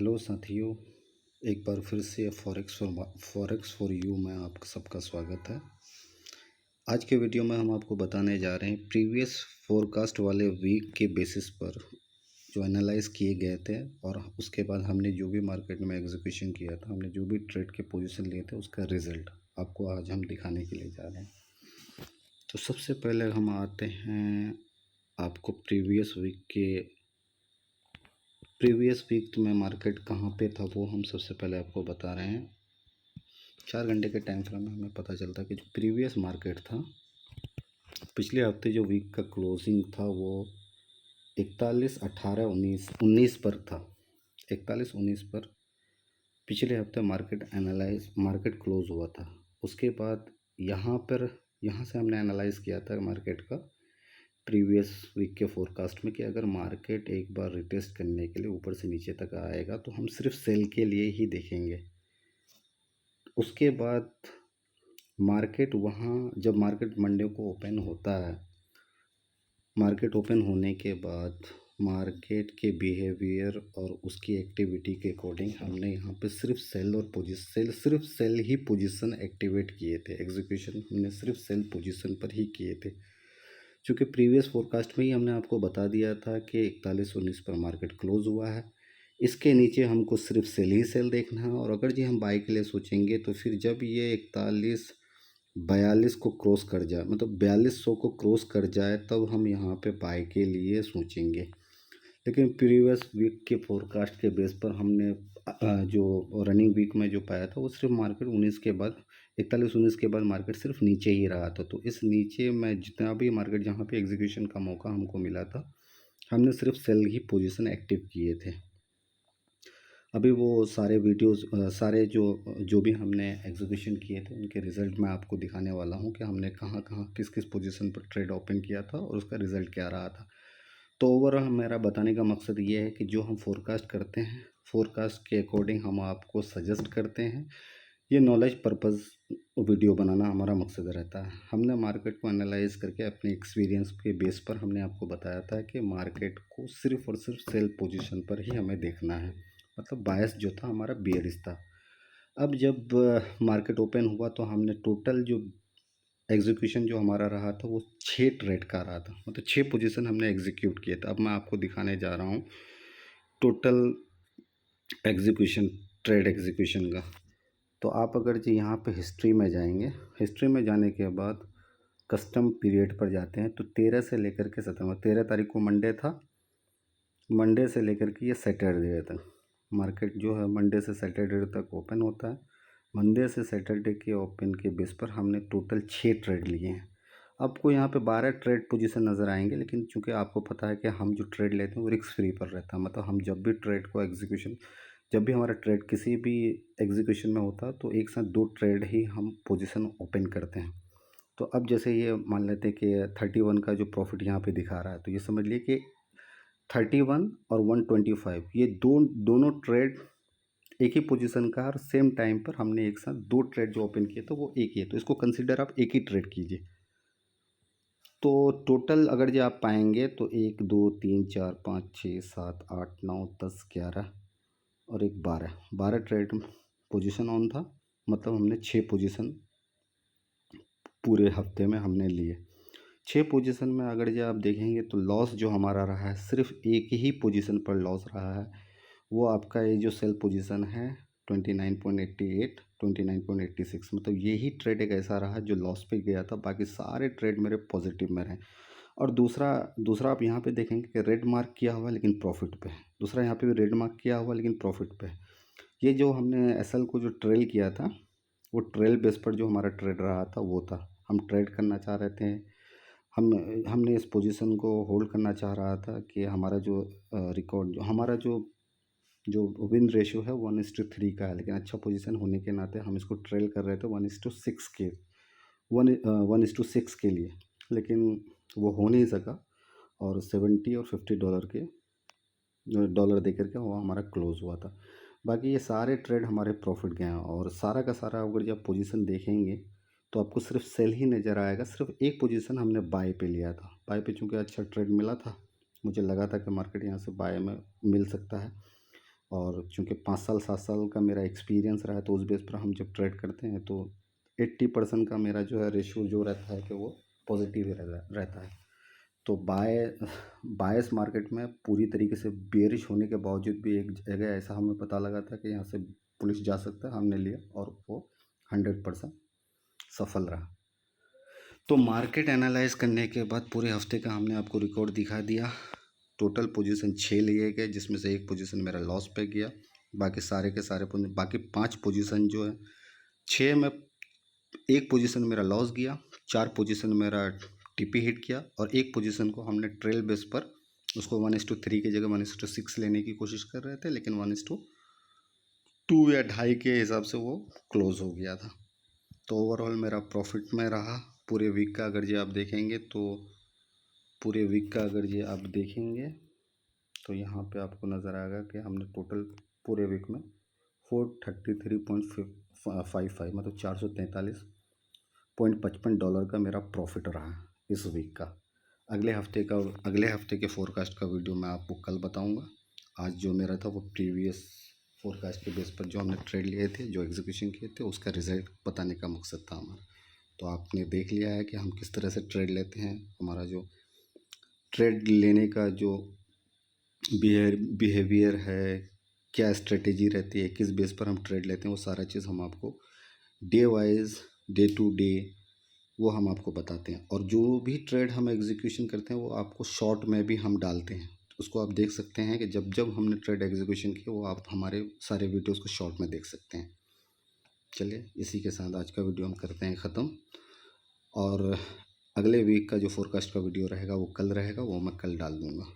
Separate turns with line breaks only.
Hello साथियों, एक बार फिर से फॉरेक्स फॉर यू में आप सबका स्वागत है। आज के वीडियो में हम आपको बताने जा रहे हैं प्रीवियस फोरकास्ट वाले वीक के बेसिस पर जो एनालाइज किए गए थे और उसके बाद हमने जो भी मार्केट में एग्जीक्यूशन किया था, हमने जो भी ट्रेड के पोजीशन लिए थे, उसका रिजल्ट आपको आज हम दिखाने के लिए जा रहे हैं। तो सबसे पहले हम आते हैं आपको प्रीवियस वीक में मार्केट कहाँ पे था वो हम सबसे पहले आपको बता रहे हैं। 4 घंटे के टाइम फ्रेम में हमें पता चलता है कि जो प्रीवियस मार्केट था, पिछले हफ्ते जो वीक का क्लोजिंग था वो 41, 18, 19 पर था। 41, 19 पर पिछले हफ्ते मार्केट क्लोज हुआ था। उसके बाद यहाँ से हमने एनालाइज किया था मार्केट का प्रीवियस वीक के फोरकास्ट में कि अगर मार्केट एक बार रिटेस्ट करने के लिए ऊपर से नीचे तक आएगा तो हम सिर्फ सेल के लिए ही देखेंगे। उसके बाद जब मार्केट मंडे को ओपन होता है, मार्केट ओपन होने के बाद मार्केट के बिहेवियर और उसकी एक्टिविटी के अकॉर्डिंग हमने यहाँ पे सिर्फ सेल ही पोजीशन एक्टिवेट किए थे। एग्जीक्यूशन हमने सिर्फ सेल पोजीशन पर ही किए थे, क्योंकि प्रीवियस फोरकास्ट में ही हमने आपको बता दिया था कि 41, 19 पर मार्केट क्लोज हुआ है। इसके नीचे हमको सिर्फ सेल देखना है, और अगर जी हम बाई के लिए सोचेंगे तो फिर जब ये 42 को क्रॉस कर जाए, मतलब 4200 को क्रॉस कर जाए, तब हम यहाँ पे बाई के लिए सोचेंगे। लेकिन प्रीवियस वीक के फोरकास्ट के बेस पर हमने जो रनिंग वीक में जो पाया था वो सिर्फ मार्केट 19 के बाद 41, 19 के बाद मार्केट सिर्फ नीचे ही रहा था। तो इस नीचे में जितना भी मार्केट जहाँ पे एग्जीक्यूशन का मौका हमको मिला था, हमने सिर्फ सेल ही पोजीशन एक्टिव किए थे। अभी वो सारे वीडियोस सारे जो भी हमने एग्जीक्यूशन किए थे उनके रिज़ल्ट मैं आपको दिखाने वाला हूँ कि हमने कहाँ कहाँ किस किस पोजीशन पर ट्रेड ओपन किया था और उसका रिज़ल्ट क्या रहा था। तो ओवरऑल मेरा बताने का मकसद ये है कि जो हम फोरकास्ट करते हैं, फोरकास्ट के अकॉर्डिंग हम आपको सजेस्ट करते हैं। ये नॉलेज पर्पज़ वीडियो बनाना हमारा मकसद रहता है। हमने मार्केट को एनालाइज करके अपने एक्सपीरियंस के बेस पर हमने आपको बताया था कि मार्केट को सिर्फ और सिर्फ सेल पोजीशन पर ही हमें देखना है, मतलब बायस जो था हमारा बेयरिश था। अब जब मार्केट ओपन हुआ तो हमने टोटल जो एग्जीक्यूशन जो हमारा रहा था वो 6 ट्रेड का रहा था, मतलब 6 पोजीशन हमने एग्जीक्यूट किए थे। अब मैं आपको दिखाने जा रहा हूँ टोटल ट्रेड एग्जीक्यूशन का। तो आप अगर जी यहाँ पे हिस्ट्री में जाएंगे, हिस्ट्री में जाने के बाद कस्टम पीरियड पर जाते हैं, तो 13 से लेकर के 17, 13 तारीख को मंडे था। मंडे से लेकर के ये सैटरडे तक मार्केट जो है मंडे से सैटरडे तक ओपन होता है। मंडे से सैटरडे के ओपन के बेस पर हमने टोटल 6 ट्रेड लिए हैं। आपको यहाँ पे 12 ट्रेड पोजीशन नज़र आएंगे, लेकिन चूंकि आपको पता है कि हम जो ट्रेड लेते हैं वो रिस्क फ्री पर रहता है, मतलब हम जब भी हमारा ट्रेड किसी भी एग्जीक्यूशन में होता है तो एक साथ 2 ट्रेड ही हम पोजीशन ओपन करते हैं। तो अब जैसे ये मान लेते हैं कि 31 का जो प्रॉफिट यहाँ पे दिखा रहा है, तो ये समझ लिए कि 31 और 125 ये दोनों ट्रेड एक ही पोजीशन का, और सेम टाइम पर हमने एक साथ 2 ट्रेड जो ओपन किए तो वो एक ही है, तो इसको कंसिडर आप एक ही ट्रेड कीजिए। तो टोटल अगर जो आप पाएंगे तो 1, 2, 3, 4, 5, 6, 7, 8, 9, 10, 11 और एक 12 ट्रेड पोजीशन ऑन था, मतलब हमने 6 पोजीशन पूरे हफ्ते में हमने लिए। 6 पोजीशन में अगर जो आप देखेंगे तो लॉस जो हमारा रहा है सिर्फ एक ही पोजीशन पर लॉस रहा है, वो आपका ये जो सेल पोजीशन है 29.88, 29.86, मतलब यही ट्रेड एक ऐसा रहा जो लॉस पे गया था, बाकी सारे ट्रेड मेरे पॉजिटिव में रहे। और दूसरा आप यहाँ पे देखेंगे कि रेड मार्क किया हुआ लेकिन प्रॉफिट पे है, दूसरा यहाँ पे भी रेड मार्क किया हुआ लेकिन प्रॉफिट पे है। ये जो हमने एसएल को जो ट्रेल किया था वो ट्रेल बेस पर जो हमारा ट्रेड रहा था वो था, हम ट्रेड करना चाह रहे थे, हमने इस पोजीशन को होल्ड करना चाह रहा था कि हमारा जो रिकॉर्ड जो विन रेशियो है 1:3 का है, लेकिन अच्छा पोजीशन होने के नाते हम इसको ट्रेल कर रहे थे 1:6 के लिए, लेकिन वो हो नहीं सका और 70 और $50 के डॉलर दे करके वो हमारा क्लोज हुआ था। बाकी ये सारे ट्रेड हमारे प्रॉफिट गए हैं, और सारा का सारा अगर जब पोजीशन देखेंगे तो आपको सिर्फ सेल ही नज़र आएगा। सिर्फ एक पोजीशन हमने बाय पे लिया था, बाय पे चूँकि अच्छा ट्रेड मिला था, मुझे लगा था कि मार्केट यहाँ से बाय में मिल सकता है, और चूँकि 5 साल 7 साल का मेरा एक्सपीरियंस रहा है, तो उस बेस पर हम जब ट्रेड करते हैं तो 80% का मेरा जो है रेशियो जो रहता है कि वो पॉजिटिव ही रहता है। तो बायस मार्केट में पूरी तरीके से बेयरिश होने के बावजूद भी एक जगह ऐसा हमें पता लगा था कि यहाँ से पुलिस जा सकता है, हमने लिया और वो 100% सफल रहा। तो मार्केट एनालाइज करने के बाद पूरे हफ्ते का हमने आपको रिकॉर्ड दिखा दिया। टोटल पोजीशन 6 लिए गए, जिसमें से एक पोजीशन मेरा लॉस पे गया। बाकी सारे के सारे बाकी 5 पोजीशन जो है, 6 में एक पोजीशन मेरा लॉस गया, 4 पोजीशन मेरा टीपी हिट किया और एक पोजीशन को हमने ट्रेल बेस पर उसको 1:3 की जगह 1:6 लेने की कोशिश कर रहे थे, लेकिन 1:2 या 2.5 के हिसाब से वो क्लोज हो गया था। तो ओवरऑल मेरा प्रॉफिट में रहा। पूरे वीक का अगर ये आप देखेंगे तो यहाँ पे आपको नज़र आएगा कि हमने टोटल पूरे वीक में 433.55 मतलब $443.55 का मेरा प्रॉफिट रहा इस वीक का। अगले हफ्ते के फोरकास्ट का वीडियो मैं आपको कल बताऊंगा। आज जो मेरा था वो प्रीवियस फोरकास्ट के बेस पर जो हमने ट्रेड लिए थे, जो एग्जीक्यूशन किए थे, उसका रिजल्ट बताने का मकसद था हमारा। तो आपने देख लिया है कि हम किस तरह से ट्रेड लेते हैं, हमारा जो ट्रेड लेने का जो बिहेवियर है, क्या स्ट्रेटेजी रहती है, किस बेस पर हम ट्रेड लेते हैं, वो सारा चीज़ हम आपको day wise day to day वो हम आपको बताते हैं। और जो भी ट्रेड हम एग्जीक्यूशन करते हैं वो आपको शॉर्ट में भी हम डालते हैं। उसको आप देख सकते हैं कि जब जब हमने ट्रेड एग्जीक्यूशन किया वो आप हमारे सारे वीडियोस को शॉर्ट में देख सकते हैं। चलिए, इसी के साथ आज का वीडियो हम करते हैं ख़त्म। और अगले वीक का जो फोरकास्ट का वीडियो रहेगा वो कल रहेगा, वो मैं कल डाल दूँगा।